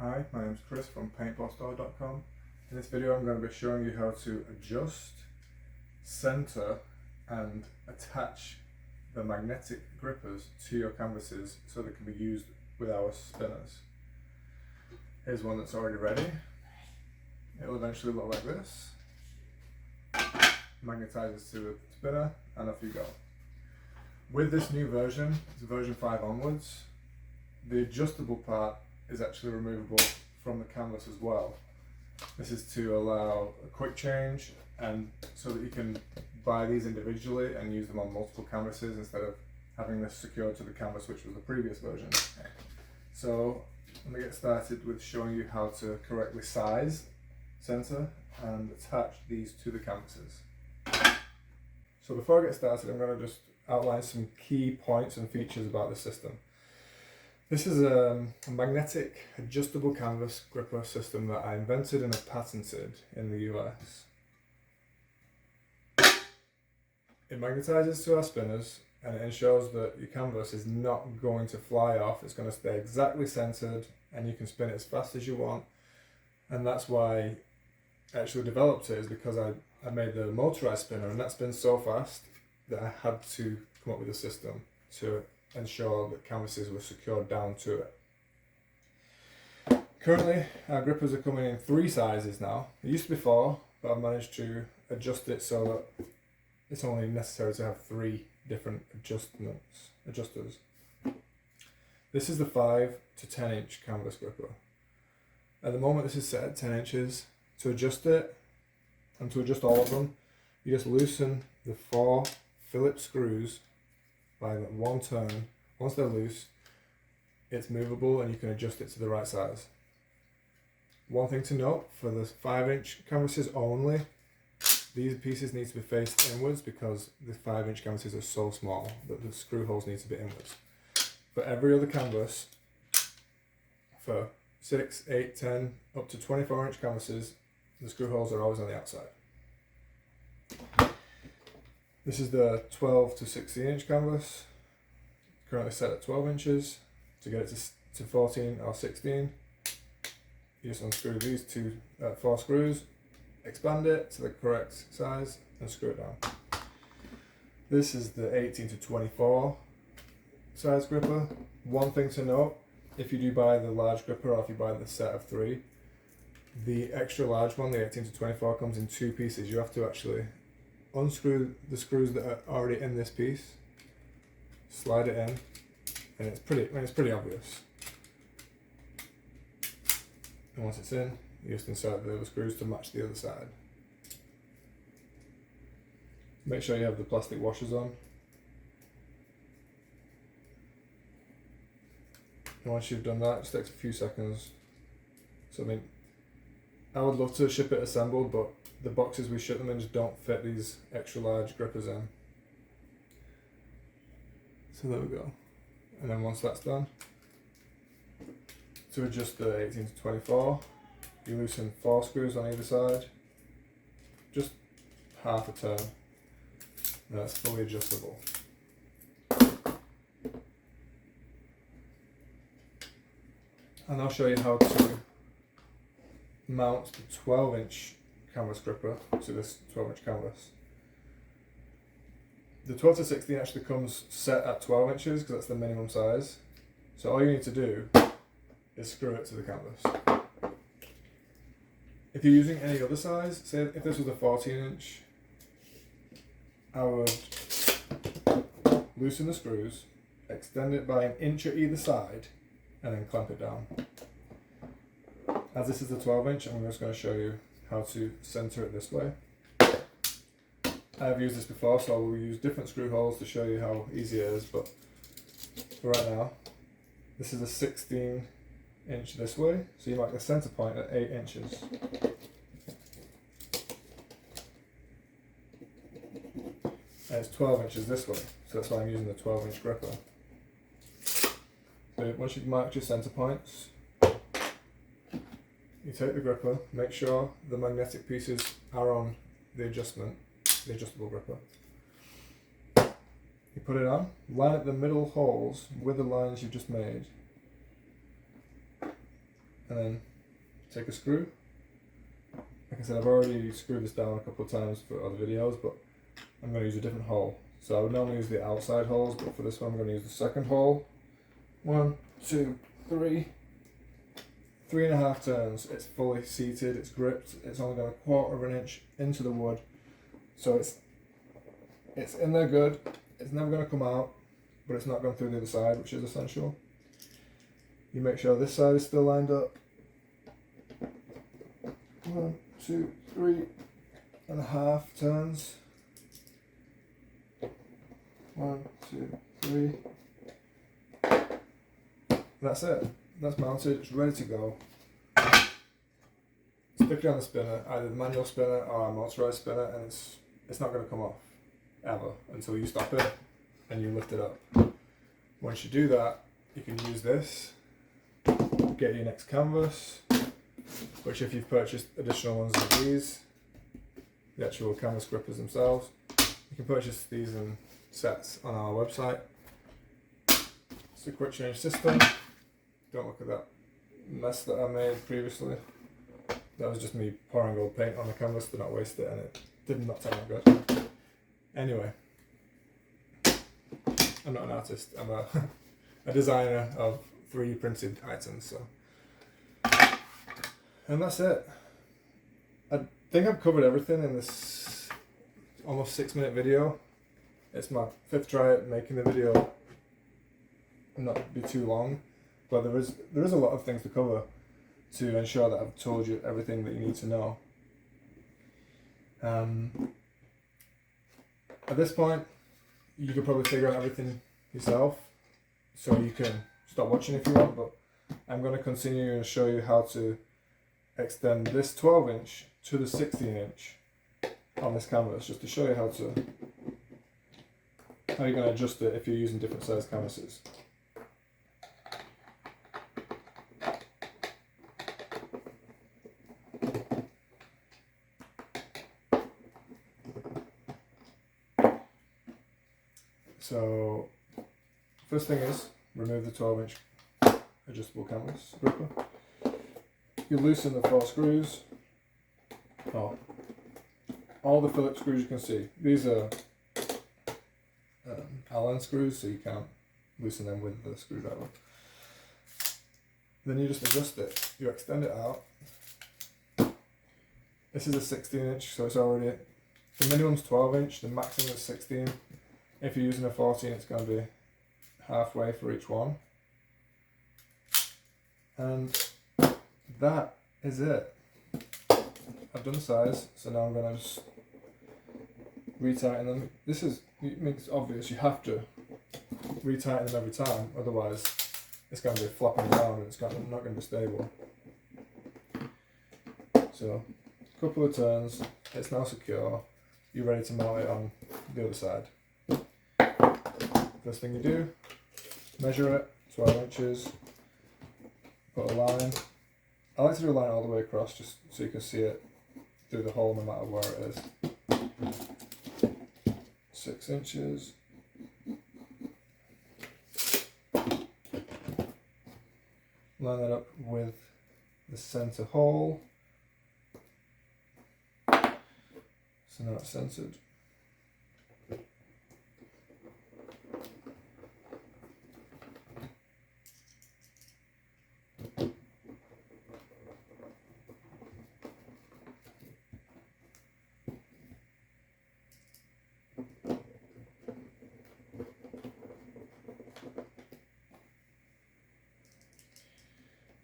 Hi, my name is Chris from paintballstore.com. In this video I'm going to be showing you how to adjust, center and attach the magnetic grippers to your canvases so they can be used with our spinners. Here's one that's already ready. It'll eventually look like this. Magnetizes to the spinner and off you go. With this new version, it's version 5 onwards, the adjustable part is actually removable from the canvas as well. This is to allow a quick change and so that you can buy these individually and use them on multiple canvases instead of having this secured to the canvas, which was the previous version. So let me get started with showing you how to correctly size, center and attach these to the canvases. So before I get started, I'm going to just outline some key points and features about the system. This is a magnetic adjustable canvas gripper system that I invented and have patented in the US. It magnetizes to our spinners and it ensures that your canvas is not going to fly off. It's going to stay exactly centered and you can spin it as fast as you want. And that's why I actually developed it, is because I made the motorized spinner and that spins so fast that I had to come up with a system to ensure that canvases were secured down to it. Currently, our grippers are coming in 3 sizes now. It used to be 4, but I've managed to adjust it so that it's only necessary to have 3 different adjusters. This is the 5 to 10 inch canvas gripper. At the moment this is set at 10 inches. To adjust it, and to adjust all of them, you just loosen the 4 Phillips screws by one turn. Once they're loose, it's movable and you can adjust it to the right size. One thing to note, for the 5 inch canvases only, these pieces need to be faced inwards because the 5 inch canvases are so small that the screw holes need to be inwards. For every other canvas, for 6, 8, 10, up to 24 inch canvases, the screw holes are always on the outside. This is the 12 to 16 inch canvas, currently set at 12 inches. To get it to 14 or 16, you just unscrew these 4 screws, expand it to the correct size and screw it down. This is the 18 to 24 size gripper. One thing to note, if you do buy the large gripper or if you buy the set of 3, the extra large one, the 18 to 24, comes in 2 pieces. You have to actually unscrew the screws that are already in this piece, slide it in, and it's pretty obvious. And once it's in, you just insert the other screws to match the other side. Make sure you have the plastic washers on. And once you've done that, it just takes a few seconds. So I would love to ship it assembled, but the boxes we ship them in just don't fit these extra large grippers in. So there we go. And then once that's done, to adjust the 18 to 24, you loosen 4 screws on either side, just half a turn, and that's fully adjustable. And I'll show you how to mount the 12 inch canvas gripper to this 12 inch canvas. The 12 to 16 actually comes set at 12 inches because that's the minimum size. So all you need to do is screw it to the canvas. If you're using any other size, say if this was a 14 inch, I would loosen the screws, extend it by 1 inch at either side, and then clamp it down. As this is the 12 inch, I'm just going to show you how to center it this way. I've used this before, so we'll use different screw holes to show you how easy it is, but for right now, this is a 16 inch this way, so you mark the center point at 8 inches. And it's 12 inches this way, so that's why I'm using the 12 inch gripper. So once you've marked your center points, you take the gripper, make sure the magnetic pieces are on the adjustable gripper. You put it on, line up the middle holes with the lines you've just made, and then take a screw. Like I said, I've already screwed this down a couple of times for other videos, but I'm going to use a different hole. So I would normally use the outside holes, but for this one I'm going to use the second hole. 1, 2, 3. 3.5 turns. It's fully seated, it's gripped, it's only got 1/4 of an inch into the wood. So it's in there good, it's never going to come out, but it's not going through the other side, which is essential. You make sure this side is still lined up. 1, 2, 3.5 turns. 1, 2, 3. That's it. That's mounted. It's ready to go. Stick it on the spinner, either the manual spinner or a motorized spinner, and it's not going to come off ever until you stop it and you lift it up. Once you do that, you can use this. Get your next canvas, which if you've purchased additional ones of these, the actual canvas grippers themselves, you can purchase these in sets on our website. It's a quick change system. Don't look at that mess that I made previously. That was just me pouring gold paint on the canvas to not waste it, and it did not turn out good. Anyway, I'm not an artist, I'm a designer of 3D printed items, so. And that's it. I think I've covered everything in this almost 6-minute video. It's my 5th try at making the video not be too long, but there is a lot of things to cover to ensure that I've told you everything that you need to know. At this point, you could probably figure out everything yourself, so you can stop watching if you want, but I'm going to continue and show you how to extend this 12-inch to the 16-inch on this canvas, just to show you how you're going to adjust it if you're using different size canvases. So, first thing is, remove the 12-inch adjustable canvas gripper. You loosen the 4 screws. Oh, all the Phillips screws you can see. These are Allen screws, so you can't loosen them with the screwdriver. Then you just adjust it. You extend it out. This is a 16-inch, so it's already, the minimum's 12-inch, the maximum is 16. If you're using a 14, it's going to be halfway for each one. And that is it. I've done the size, so now I'm going to just retighten them. It's obvious you have to retighten them every time, otherwise it's going to be flopping around and it's not going to be stable. So, a couple of turns, it's now secure. You're ready to mount it on the other side. First thing you do, measure it, 12 inches, put a line. I like to do a line all the way across just so you can see it through the hole no matter where it is. 6 inches. Line that up with the center hole. So now it's centered.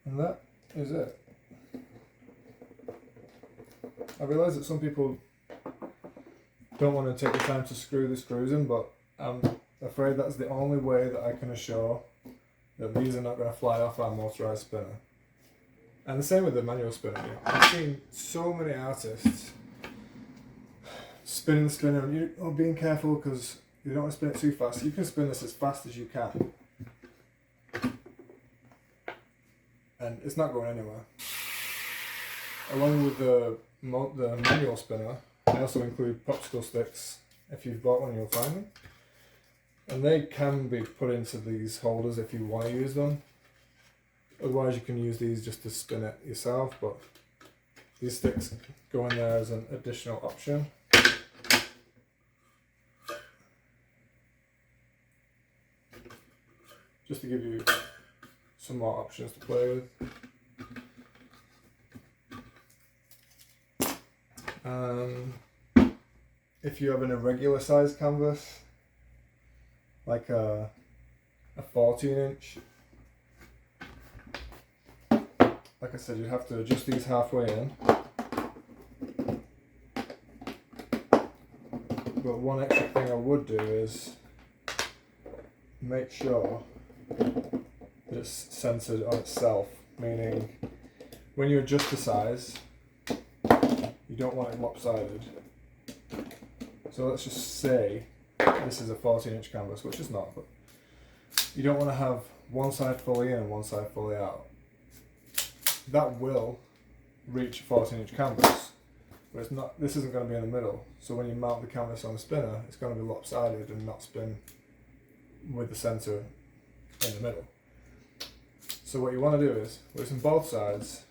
And that is it. I realise that some people don't want to take the time to screw the screws in, but I'm afraid that's the only way that I can assure that these are not going to fly off our motorised spinner. And the same with the manual spinner. I've seen so many artists spinning the spinner and you're being careful because you don't want to spin it too fast. You can spin this as fast as you can. And it's not going anywhere. Along with the manual spinner, I also include popsicle sticks. If you've bought one, you'll find them. And they can be put into these holders if you want to use them. Otherwise you can use these just to spin it yourself, but these sticks go in there as an additional option. Just to give you some more options to play with. If you have an irregular sized canvas, like a 14-inch, like I said, you'd have to adjust these halfway in. But one extra thing I would do is make sure that it's centered on itself, meaning when you adjust the size, you don't want it lopsided. So let's just say this is a 14-inch canvas, which is not, but you don't want to have one side fully in and one side fully out. That will reach a 14-inch canvas, but it's not. This isn't going to be in the middle. So when you mount the canvas on the spinner, it's going to be lopsided and not spin with the center in the middle. So what you want to do is loosen both sides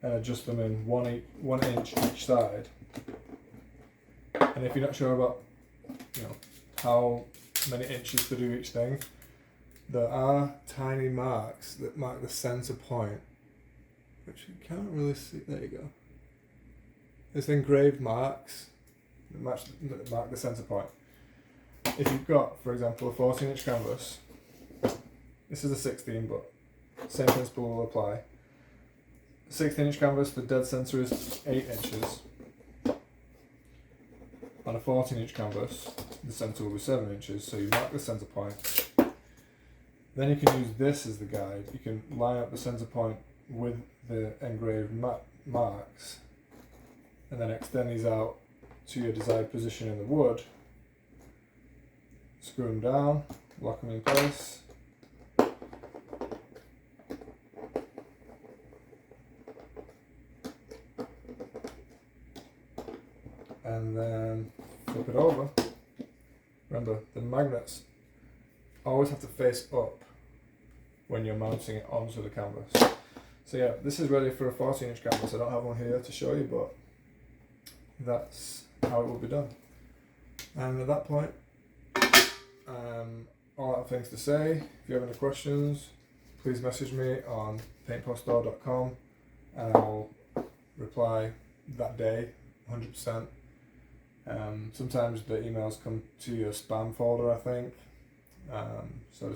and adjust them in 1 inch each side. And if you're not sure about, how many inches to do each thing, there are tiny marks that mark the center point, which you can't really see. There you go. There's engraved marks that mark the center point. If you've got, for example, a 14-inch canvas, this is a 16, but same principle will apply. A 16-inch canvas, the dead center is 8 inches. On a 14-inch canvas, the center will be 7 inches, so you mark the center point. Then you can use this as the guide. You can line up the center point with the engraved marks, and then extend these out to your desired position in the wood. Screw them down, lock them in place. And then flip it over. Remember, the magnets always have to face up when you're mounting it onto the canvas. So yeah, this is ready for a 14-inch canvas. I don't have one here to show you, but that's how it will be done. And at that point, all out of things to say. If you have any questions, please message me on paintpoststore.com and I'll reply that day, 100%. Sometimes the emails come to your spam folder, I think. So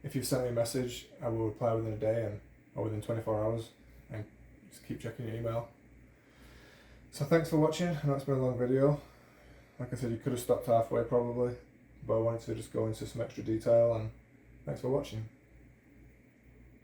if you've sent me a message, I will reply within a day or within 24 hours, and just keep checking your email. So thanks for watching. I know it's been a long video. Like I said, you could have stopped halfway probably, but I wanted to just go into some extra detail, and thanks for watching.